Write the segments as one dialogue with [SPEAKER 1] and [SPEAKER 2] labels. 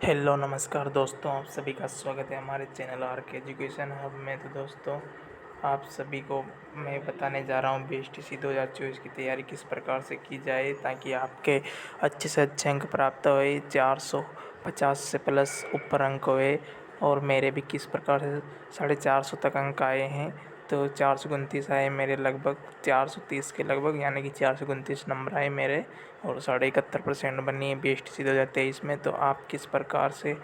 [SPEAKER 1] Hello नमस्कार दोस्तों, आप सभी का स्वागत है हमारे चैनल आर के एजुकेशन हब में। तो दोस्तों, आप सभी को मैं बताने जा रहा हूँ बीएसटीसी 2024 की तैयारी किस प्रकार से की जाए ताकि आपके अच्छे से अच्छे अंक प्राप्त होए, 450 से प्लस ऊपर अंक होए। और मेरे भी किस प्रकार से 450 तक अंक आए हैं। तो 429 आए मेरे, लगभग 430 के लगभग, यानी कि 429 नंबर आए मेरे। और 71% बनी है बीएसटीसी 2023 में। तो आप किस प्रकार से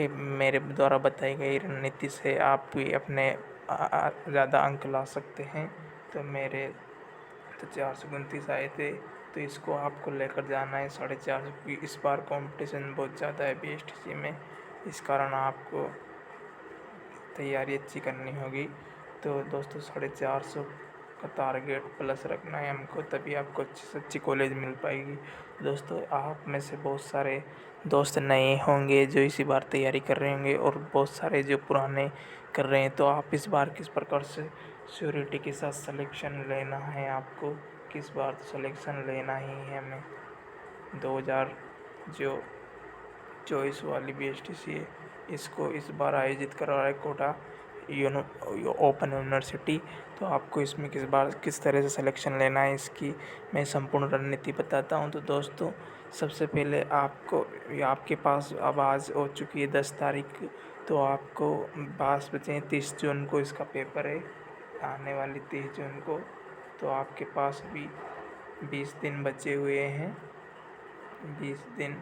[SPEAKER 1] मेरे द्वारा बताई गई रणनीति से आप भी अपने ज़्यादा अंक ला सकते हैं। तो मेरे तो 429 आए थे, तो इसको आपको लेकर जाना है 450 की। इस बार कंपटीशन बहुत ज़्यादा है बीएसटीसी में, इस कारण आपको तैयारी अच्छी करनी होगी। तो दोस्तों, 450 का टारगेट प्लस रखना है हमको, तभी आपको अच्छी से अच्छी कॉलेज मिल पाएगी। दोस्तों, आप में से बहुत सारे दोस्त नए होंगे जो इसी बार तैयारी कर रहे होंगे, और बहुत सारे जो पुराने कर रहे हैं। तो आप इस बार किस प्रकार से श्योरिटी के साथ सिलेक्शन लेना है, आपको किस बार तो सिलेक्शन लेना ही है हमें। 2000 जो 24 वाली बीएसटीसी है, इसको इस बार आयोजित करा रहा है कोटा ओपन यूनिवर्सिटी। तो आपको इसमें किस बार किस तरह से सिलेक्शन लेना है, इसकी मैं संपूर्ण रणनीति बताता हूं। तो दोस्तों, सबसे पहले आपके पास अब आज हो चुकी है 10 तारीख। तो आपको पास बचे हैं 30 जून को इसका पेपर है, आने वाली 30 जून को। तो आपके पास भी 20 दिन बचे हुए हैं। 20 दिन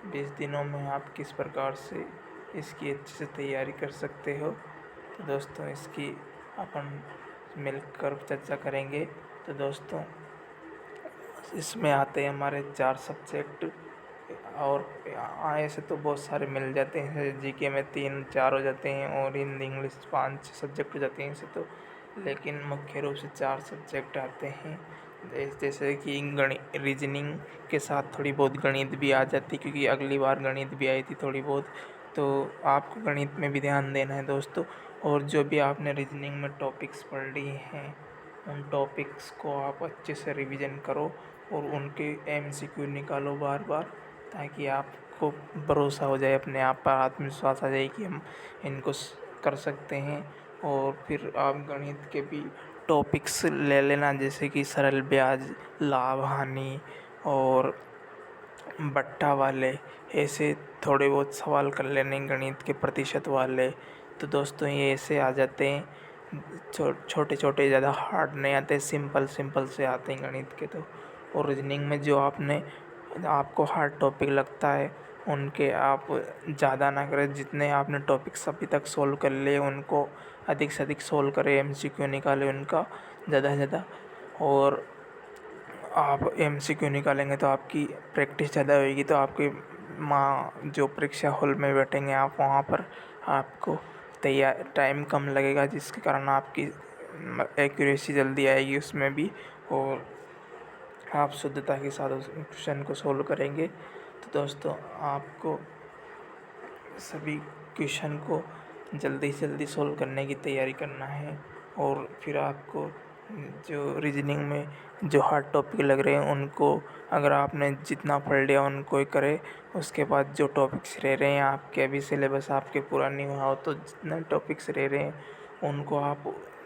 [SPEAKER 1] 20 दिनों में आप किस प्रकार से इसकी अच्छे से तैयारी कर सकते हो। तो दोस्तों, इसकी अपन मिलकर चर्चा करेंगे। तो दोस्तों, इसमें आते हैं हमारे 4 सब्जेक्ट, और ऐसे तो बहुत सारे मिल जाते हैं। जीके में 3-4 हो जाते हैं, और हिंदी इंग्लिश 5 सब्जेक्ट हो जाते हैं ऐसे तो। लेकिन मुख्य रूप से 4 सब्जेक्ट आते हैं, जैसे कि गणित, रीजनिंग के साथ थोड़ी बहुत गणित भी आ जाती, क्योंकि अगली बार गणित भी आई थी थोड़ी बहुत। तो आपको गणित में भी ध्यान देना है दोस्तों। और जो भी आपने रीजनिंग में टॉपिक्स पढ़ लिए हैं, उन टॉपिक्स को आप अच्छे से रिवीजन करो, और उनके एमसीक्यू निकालो बार बार, ताकि आपको भरोसा हो जाए, अपने आप पर आत्मविश्वास आ जाए कि हम इनको कर सकते हैं। और फिर आप गणित के भी टॉपिक्स ले लेना, जैसे कि सरल ब्याज, लाभ हानि, और बट्टा वाले, ऐसे थोड़े बहुत सवाल कर लेने गणित के प्रतिशत वाले। तो दोस्तों, ये ऐसे आ जाते हैं, छोटे छोटे, ज़्यादा हार्ड नहीं आते, सिंपल सिंपल से आते हैं गणित के। तो और रीजनिंग में जो आपको हार्ड टॉपिक लगता है, उनके आप ज़्यादा ना करें। जितने आपने टॉपिक्स अभी तक सोल्व कर लिए, उनको अधिक से अधिक सोल्व करें, एमसीक्यू निकालें उनका ज़्यादा से ज़्यादा। और आप एमसीक्यू निकालेंगे तो आपकी प्रैक्टिस ज़्यादा होएगी, तो आपके जो परीक्षा हॉल में बैठेंगे आप, वहाँ पर आपको तैयार टाइम कम लगेगा, जिसके कारण आपकी एक्यूरेसी जल्दी आएगी उसमें भी। और आप शुद्धता के साथ उस क्वेश्चन को सोल्व करेंगे। तो दोस्तों, आपको सभी क्वेश्चन को जल्दी से जल्दी सोल्व करने की तैयारी करना है। और फिर आपको जो रीजनिंग में जो हार्ड टॉपिक लग रहे हैं, उनको अगर आपने जितना पढ़ लिया उनको ही करें। उसके बाद जो टॉपिक्स रह रहे हैं आपके, अभी सिलेबस आपके पूरा नहीं हुआ हो, तो जितने टॉपिक्स रह रहे हैं उनको आप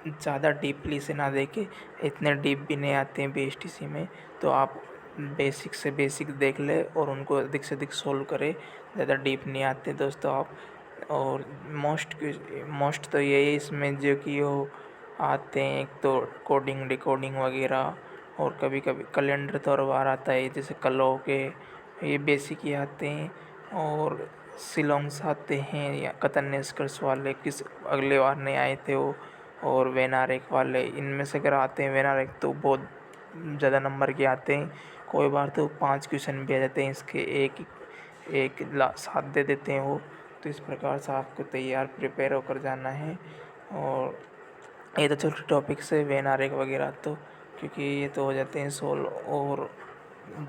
[SPEAKER 1] ज़्यादा डीपली से ना देखें। इतने डीप भी नहीं आते हैं बीएसटीसी में। तो आप बेसिक से बेसिक देख ले और उनको अधिक से अधिक सोल्व करें, ज़्यादा डीप नहीं आते दोस्तों आप। और मोस्ट तो यही है इसमें, जो कि वो आते हैं, एक तो कोडिंग डिकोडिंग वगैरह, और कभी कभी कैलेंडर तो हर बार आता है, जैसे कलों के, ये बेसिक ही आते हैं। और शिलोंग्स आते हैं, या कथन निष्कर्ष वाले किस अगले बार नहीं आए थे वो। और वेनारेक वाले, इनमें से अगर आते हैं वेनारेक तो बहुत ज़्यादा नंबर के आते हैं। कोई बार तो 5 क्वेश्चन भी आ जाते हैं इसके, एक साथ दे देते हैं वो। तो इस प्रकार से आपको तैयार प्रिपेयर होकर जाना है। और ये तो छोटे टॉपिक्स है वेनारेक वगैरह, तो क्योंकि ये तो हो जाते हैं सोल्व। और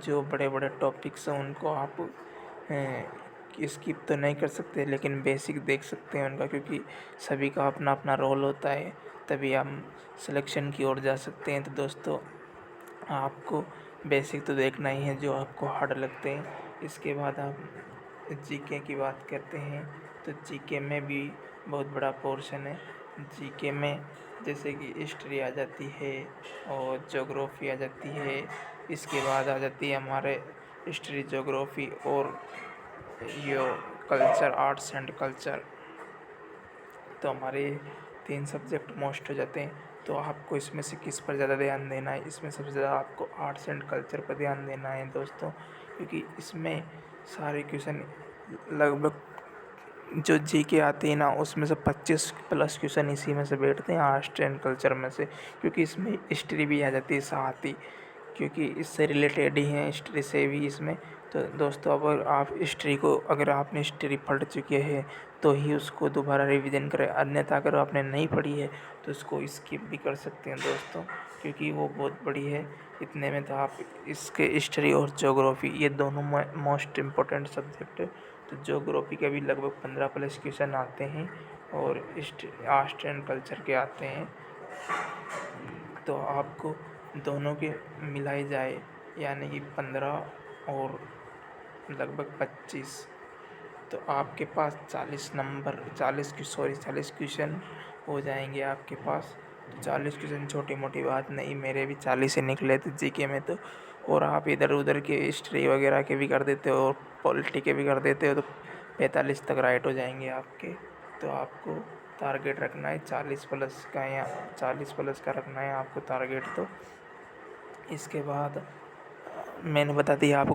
[SPEAKER 1] जो बड़े बड़े टॉपिक्स हैं उनको आप स्किप तो नहीं कर सकते, लेकिन बेसिक देख सकते हैं उनका, क्योंकि सभी का अपना अपना रोल होता है, तभी हम सिलेक्शन की ओर जा सकते हैं। तो दोस्तों, आपको बेसिक तो देखना ही है जो आपको हार्ड लगते हैं। इसके बाद आप जीके की बात करते हैं तो जीके में भी बहुत बड़ा पोर्शन है। जीके में जैसे कि हिस्ट्री आ जाती है और ज्योग्राफी आ जाती है। इसके बाद आ जाती है हमारे हिस्ट्री, ज्योग्राफी और यो कल्चर, आर्ट्स एंड कल्चर। तो हमारे 3 सब्जेक्ट मोस्ट हो जाते हैं। तो आपको इसमें से किस पर ज़्यादा ध्यान देना है? इसमें सबसे ज़्यादा आपको आर्ट्स एंड कल्चर पर ध्यान देना है दोस्तों, क्योंकि इसमें सारे क्वेश्चन लगभग जो जीके आती है ना, उसमें से 25 प्लस क्वेश्चन इसी में से बैठते हैं, आर्ट्स एंड कल्चर में से। क्योंकि इसमें हिस्ट्री भी आ जाती है साथ ही, क्योंकि इससे रिलेटेड ही है, हिस्ट्री से भी इसमें। तो दोस्तों अगर आप हिस्ट्री को, अगर आपने हिस्ट्री पढ़ चुके हैं तो ही उसको दोबारा रिवीजन करें, अन्यथा अगर आपने नहीं पढ़ी है तो उसको स्किप भी कर सकते हैं दोस्तों, क्योंकि वो बहुत बड़ी है। इतने में तो आप इसके हिस्ट्री और ज्योग्राफी ये दोनों मोस्ट इम्पोर्टेंट सब्जेक्ट है। तो ज्योग्राफी के भी लगभग 15 प्लस क्वेश्चन आते हैं और आर्ट्स एंड कल्चर के आते हैं। तो आपको दोनों के मिलाई जाए यानी कि 15 और लगभग 25, तो आपके पास 40 नंबर, 40 क्वेश्चन हो जाएंगे आपके पास। तो 40 क्वेश्चन छोटी मोटी बात नहीं, मेरे भी 40 ही निकले थे जीके में तो। और आप इधर उधर के हिस्ट्री वगैरह के भी कर देते हो और पॉलिटी के भी कर देते हो तो 45 तक राइट हो जाएंगे आपके। तो आपको टारगेट रखना है 40 प्लस का, या 40 प्लस का रखना है आपको टारगेट। तो इसके बाद मैंने बता दिया आपको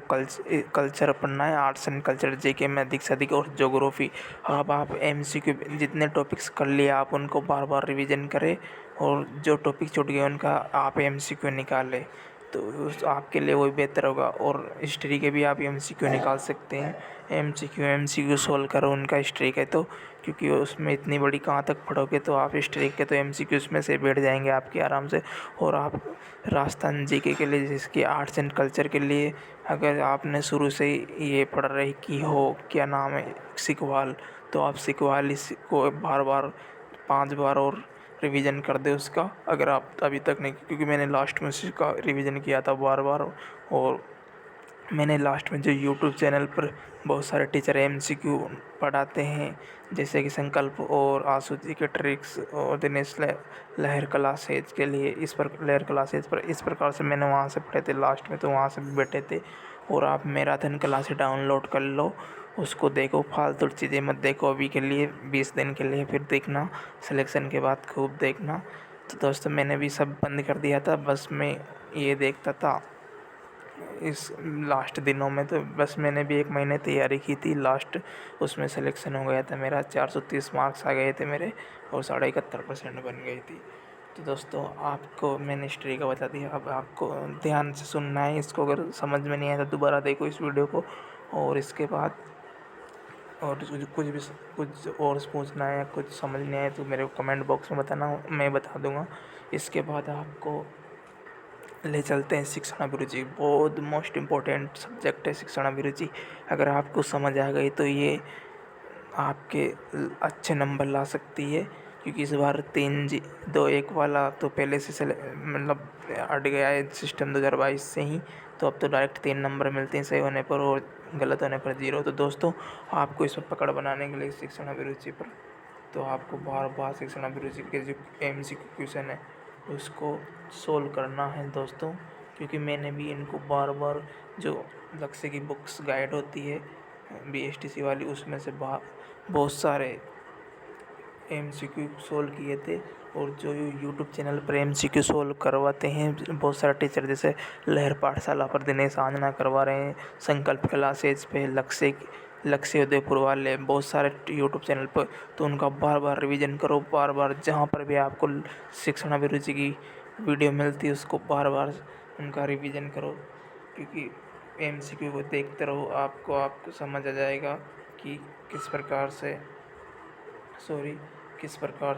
[SPEAKER 1] कल्चर पढ़ना है, आर्ट्स एंड कल्चर जीके में अधिक से अधिक, और ज्योग्राफी। अब आप एमसीक्यू जितने टॉपिक्स कर लिए आप उनको बार बार रिवीजन करें, और जो टॉपिक छूट गए उनका आप एमसीक्यू निकालें, तो आपके लिए वही बेहतर होगा। और हिस्ट्री के भी आप एमसीक्यू निकाल सकते हैं, एमसीक्यू सोल्व करो उनका हिस्ट्री के, तो क्योंकि उसमें इतनी बड़ी कहाँ तक पढ़ोगे, तो आप हिस्ट्री के तो एमसीक्यू में से बैठ जाएंगे आपके आराम से। और आप राजस्थान जीके के लिए, जिसकी आर्ट्स एंड कल्चर के लिए, अगर आपने शुरू से ही ये पढ़ रही की हो, क्या नाम है, सिकवाल, तो आप सिकवाल को बार बार 5 बार और रिवीजन कर दे उसका, अगर आप अभी तक नहीं, क्योंकि मैंने लास्ट में उसका रिवीजन किया था बार बार। और मैंने लास्ट में जो यूट्यूब चैनल पर बहुत सारे टीचर एमसीक्यू पढ़ाते हैं, जैसे कि संकल्प और आशु जी के ट्रिक्स और दिनेश लहर क्लासेज के लिए, लहर क्लासेज पर इस प्रकार से मैंने वहाँ से पढ़े थे लास्ट में, तो वहाँ से भी बैठे थे। और आप मैराथन क्लासेज डाउनलोड कर लो, उसको देखो, फालतू चीज़ें मत देखो अभी के लिए, 20 दिन के लिए, फिर देखना सिलेक्शन के बाद खूब देखना। तो दोस्तों मैंने भी सब बंद कर दिया था, बस मैं ये देखता था इस लास्ट दिनों में। तो बस मैंने भी 1 महीने तैयारी की थी, लास्ट उसमें सिलेक्शन हो गया था मेरा, 430 मार्क्स आ गए थे मेरे, और 71% बन गई थी। तो दोस्तों आपको मैंने हिस्ट्री का बता दिया, अब आपको ध्यान से सुनना है इसको, अगर समझ में नहीं आया तो दोबारा देखो इस वीडियो को। और इसके बाद और कुछ और पूछना है, कुछ समझ नहीं आया तो मेरे को कमेंट बॉक्स में बताना, मैं बता दूंगा। इसके बाद आपको ले चलते हैं शिक्षण अभिरुचि, बहुत मोस्ट इम्पोर्टेंट सब्जेक्ट है शिक्षण अभिरुचि। अगर आपको समझ आ गई तो ये आपके अच्छे नंबर ला सकती है, क्योंकि इस बार 3-2-1 वाला तो पहले से मतलब हट गया है सिस्टम 2022 से ही, तो अब तो डायरेक्ट 3 नंबर मिलते हैं सही होने पर और गलत होने पर 0। तो दोस्तों आपको इस पर पकड़ बनाने के लिए शिक्षण अभिरुचि पर, तो आपको बार बार शिक्षण अभिरुचि के जो एमसीक्यू क्वेश्चन है उसको सोल्व करना है दोस्तों, क्योंकि मैंने भी इनको बार बार, जो लक्ष्य की बुक्स गाइड होती है बीएसटीसी वाली, उसमें से बहुत सारे एमसीक्यू सोल्व किए थे। और जो यूट्यूब चैनल पर एमसीक्यू सोल्व करवाते हैं बहुत सारे टीचर, जैसे लहर पाठशाला पर दिनेश आंजना करवा रहे हैं, संकल्प क्लासेज पे लक्ष्य उदयपुर वाले, बहुत सारे यूट्यूब चैनल पर, तो उनका बार बार रिवीजन करो, बार बार जहाँ पर भी आपको शिक्षण अभिरुचि की वीडियो मिलती है उसको बार बार उनका रिवीजन करो, क्योंकि एमसीक्यू को देखते रहो, आपको समझ आ जाएगा कि किस प्रकार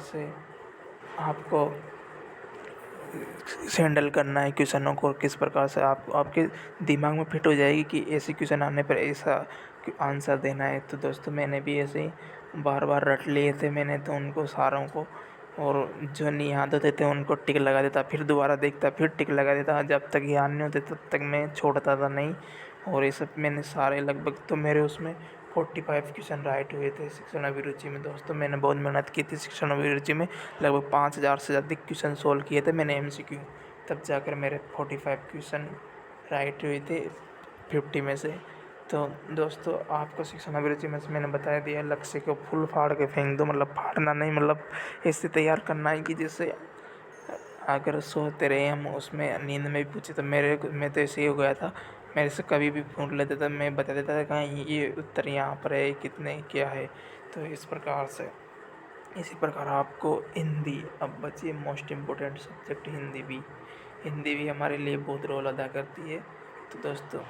[SPEAKER 1] से आपको हैंडल करना है क्वेश्चनों को, किस प्रकार से आपके दिमाग में फिट हो जाएगी कि ऐसे क्वेश्चन आने पर ऐसा आंसर देना है। तो दोस्तों मैंने भी ऐसे ही बार बार रट लिए थे मैंने तो उनको सारों को, और जो नहीं याद होते थे उनको टिक लगा देता, फिर दोबारा देखता, फिर टिक लगा देता, जब तक याद नहीं होते तब तक मैं छोड़ता था नहीं। और ये सब मैंने सारे लगभग तो मेरे उसमें 45 क्वेश्चन राइट हुए थे शिक्षण अभिरुचि में। दोस्तों मैंने बहुत मेहनत की थी शिक्षण अभिरुचि में, लगभग 5000 से अधिक क्वेश्चन सोल्व किए थे मैंने MCQ, तब जाकर मेरे 45 क्वेश्चन राइट हुए थे 50 में से। तो दोस्तों आपको शिक्षण अभिरुचि में से मैंने बता दिया, लक्ष्य को फुल फाड़ के फेंक दो, मतलब फाड़ना नहीं, मतलब ऐसे तैयार करना है कि जैसे अगर सोते रहे हम उसमें नींद में भी पूछे तो मैं तो ऐसे ही हो गया था, मेरे से कभी भी पूछ लेते थे, मैं बता देता था कहाँ ये उत्तर यहाँ पर है, कितने क्या है। तो इस प्रकार से इसी प्रकार आपको हिंदी, अब बची मोस्ट इम्पोर्टेंट सब्जेक्ट हिंदी भी हमारे लिए बहुत रोल अदा करती है। तो दोस्तों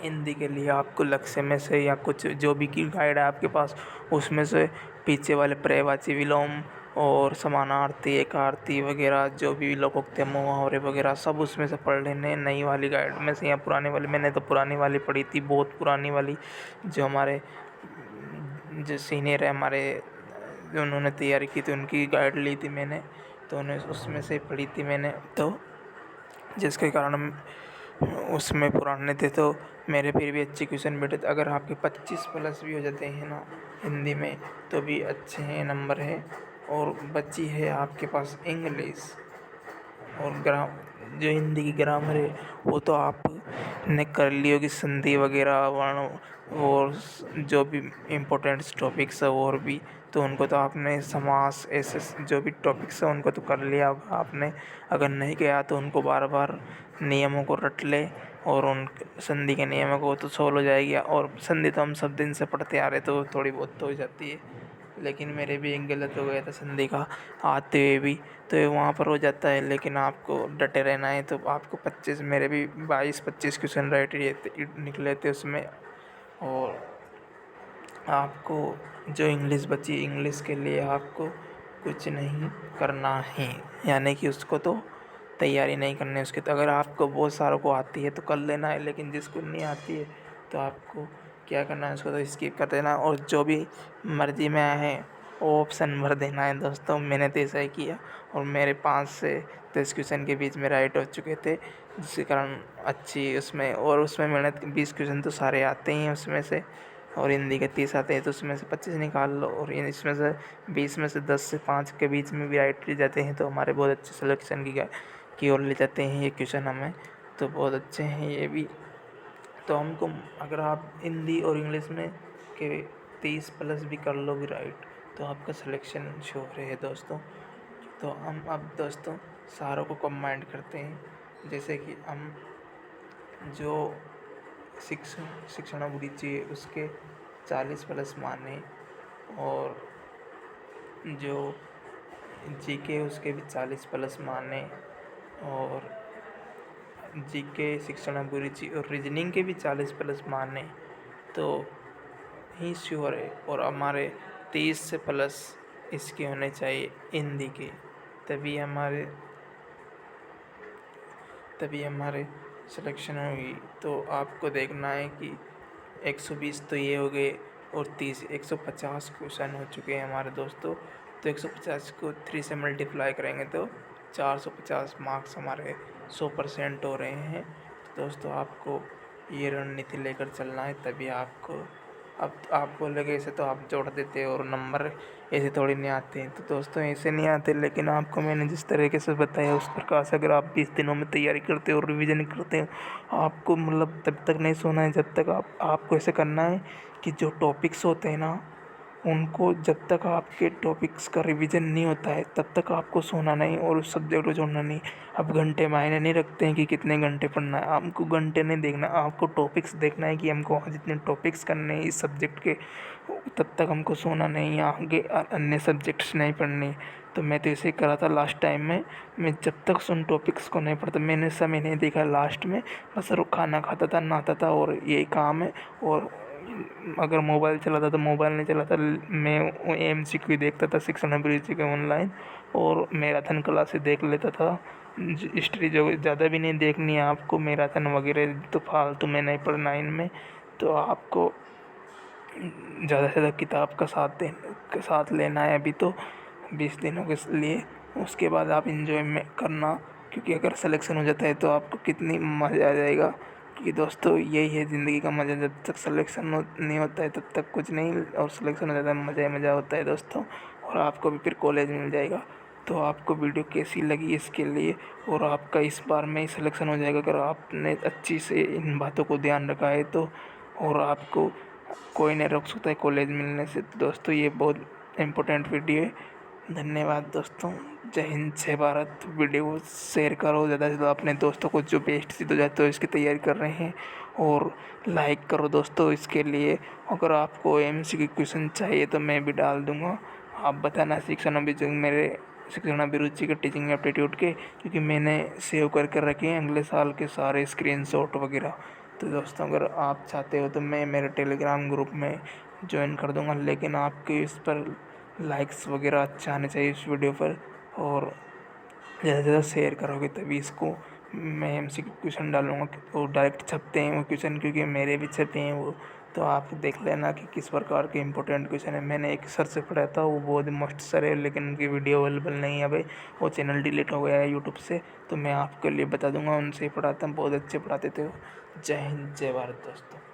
[SPEAKER 1] हिंदी के लिए आपको लक्ष्य में से या कुछ जो भी की गाइड है आपके पास, उसमें से पीछे वाले पर्यायवाची विलोम और समानार्थी एकार्थी वगैरह जो भी लोकोक्ति मुहावरे वगैरह सब उसमें से पढ़ लेने, नई वाली गाइड में से या पुरानी वाली, मैंने तो पुरानी वाली पढ़ी थी, बहुत पुरानी वाली, जो हमारे जो सीनियर है हमारे, जो उन्होंने तैयारी की थी उनकी गाइड ली थी मैंने, तो उन्हें उसमें से पढ़ी थी मैंने, तो जिसके कारण उसमें पुराने थे तो मेरे फिर भी अच्छे क्वेश्चन बैठे थे। अगर आपके 25 प्लस भी हो जाते हैं ना हिंदी में तो भी अच्छे हैं नंबर है। और बची है आपके पास इंग्लिश और जो हिंदी की ग्रामर है वो तो आपने कर ली होगी, संधि वगैरह वर्ण और जो भी इम्पोर्टेंट टॉपिक्स है और भी, तो उनको तो आपने समास ऐसे जो भी टॉपिक्स है उनको तो कर लिया होगा आपने। अगर नहीं किया तो उनको बार बार नियमों को रट ले और उन संधि के नियमों को तो सोल्व हो जाएगी। और संधि तो हम सब दिन से पढ़ते आ रहे तो थोड़ी बहुत तो हो जाती है, लेकिन मेरे भी एक गलत हो गया था संधि का आते हुए भी, तो वहाँ पर हो जाता है। लेकिन आपको डटे रहना है, तो आपको 25, मेरे भी 22-25 क्वेश्चन राइट निकले थे उसमें। और आपको जो इंग्लिश बची, इंग्लिश के लिए आपको कुछ नहीं करना है, यानी कि उसको तो तैयारी नहीं करनी है उसकी। तो अगर आपको बहुत सारों को आती है तो कर लेना है, लेकिन जिसको नहीं आती है तो आपको क्या करना है, उसको तो स्किप कर देना। और जो भी मर्जी में है वो ऑप्शन भर देना है। दोस्तों मैंने तो ऐसा ही किया और मेरे 5 से 10 क्वेश्चन के बीच में राइट हो चुके थे, जिसके कारण अच्छी उसमें, और उसमें मेहनत 20 क्वेश्चन तो सारे आते ही हैं उसमें से, और हिंदी के 30 आते हैं तो उसमें से 25 निकाल लो, और इसमें से 20 में से 10 से 5 के बीच में भी राइट ले जाते हैं तो हमारे बहुत अच्छे सिलेक्शन की ओर ले जाते हैं ये क्वेश्चन हमें, तो बहुत अच्छे हैं ये भी। तो हमको, अगर आप हिंदी और इंग्लिश में के 30 प्लस भी कर लोगे राइट तो आपका सिलेक्शन श्योर है दोस्तों। तो हम अब दोस्तों सारों को कंबाइंड करते हैं, जैसे कि हम जो शिक्षण अभिरुचि है उसके 40 प्लस माने, और जो जीके उसके भी 40 प्लस माने, और जीके शिक्षण अभिरुचि और रीजनिंग के भी 40 प्लस माने तो ही श्योर है। और हमारे 30 से प्लस इसके होने चाहिए हिंदी के, तभी हमारे सिलेक्शन होगी। तो आपको देखना है कि 120 तो ये हो गए और 30 150 क्वेश्चन हो चुके हैं हमारे दोस्तों। तो 150 को 3 से मल्टीप्लाई करेंगे तो 450 मार्क्स हमारे 100% हो रहे हैं। तो दोस्तों आपको ये रणनीति लेकर चलना है, तभी आपको, अब आप बोलोगे ऐसे तो आप जोड़ देते और नंबर ऐसे थोड़ी नहीं आते हैं, तो दोस्तों ऐसे नहीं आते। लेकिन आपको मैंने जिस तरीके से बताया उस प्रकार से अगर आप 20 दिनों में तैयारी करते हो और रिवीजन करते हो, आपको मतलब तब तक नहीं सोना है जब तक आपको ऐसे करना है कि जो टॉपिक्स होते हैं ना उनको, जब तक आपके टॉपिक्स का रिवीजन नहीं होता है तब तक आपको सोना नहीं और उस सब्जेक्ट को छोड़ना नहीं। अब घंटे मायने नहीं रखते हैं कि कितने घंटे पढ़ना है, आपको घंटे नहीं देखना, आपको टॉपिक्स देखना है कि हमको जितने टॉपिक्स करने हैं इस सब्जेक्ट के, तब तक हमको सोना नहीं, आगे अन्य सब्जेक्ट्स नहीं पढ़ने। तो मैं तो ऐसे ही करा था लास्ट टाइम में, मैं जब तक उन टॉपिक्स को नहीं पढ़ता मैंने समय नहीं देखा, लास्ट में बस खाना खाता था, नहाता था और यही काम है। और अगर मोबाइल चलाता तो मोबाइल नहीं चलाता, मैं MCQ देखता था शिक्षण अभिरुचि के ऑनलाइन, और मैराथन क्लासेस देख लेता था। हिस्ट्री जो ज़्यादा भी नहीं देखनी है आपको, मैराथन वगैरह तो फालतू में नहीं पढ़ना इनमें। तो आपको ज़्यादा से ज़्यादा किताब का साथ लेना है अभी तो 20 दिनों के लिए, उसके बाद आप इंजॉय में करना, क्योंकि अगर सिलेक्शन हो जाता है तो आपको कितनी मज़ा आ जाएगा। क्योंकि दोस्तों यही है ज़िंदगी का मज़ा। जब तक सिलेक्शन नहीं होता है तब तक कुछ नहीं, और सिलेक्शन हो जाता है मज़ा ही मज़ा होता है दोस्तों। और आपको भी फिर कॉलेज मिल जाएगा। तो आपको वीडियो कैसी लगी इसके लिए, और आपका इस बार में ही सिलेक्शन हो जाएगा अगर आपने अच्छी से इन बातों को ध्यान रखा है तो। और आपको कोई नहीं रोक सकता है कॉलेज मिलने से। तो दोस्तों ये बहुत इम्पोर्टेंट वीडियो है। धन्यवाद दोस्तों। जय हिंद, जय भारत। वीडियो को शेयर करो ज़्यादा से ज़्यादा अपने दोस्तों को जो BSTC 2024 की तैयारी कर रहे हैं, और लाइक करो दोस्तों इसके लिए। अगर आपको MCQ क्वेश्चन चाहिए तो मैं भी डाल दूँगा। आप बताना शिक्षण अभिरुचि के टीचिंग एप्टीट्यूड के, क्योंकि मैंने सेव करके रखे हैं अगले साल के सारे स्क्रीनशॉट वगैरह। तो दोस्तों अगर आप चाहते हो तो मैं मेरे टेलीग्राम ग्रुप में ज्वाइन कर दूँगा, लेकिन आपके इस पर लाइक्स वगैरह अच्छा आने चाहिए इस वीडियो पर, और ज़्यादा से ज़्यादा शेयर करोगे तभी इसको मैं MCQ क्वेश्चन डालूँगा। वो डायरेक्ट छपते हैं वो क्वेश्चन, क्योंकि मेरे भी छपे हैं वो। तो आप देख लेना कि किस प्रकार के इंपॉर्टेंट क्वेश्चन है। मैंने एक सर से पढ़ा था, वो बहुत मस्त सर है, लेकिन उनकी वीडियो अवेलेबल नहीं है भाई, वो चैनल डिलीट हो गया है यूट्यूब से। तो मैं आपके लिए बता दूंगा, उनसे ही पढ़ाता हूँ, बहुत अच्छे पढ़ाते थे वो। जय हिंद, जय भारत दोस्तों।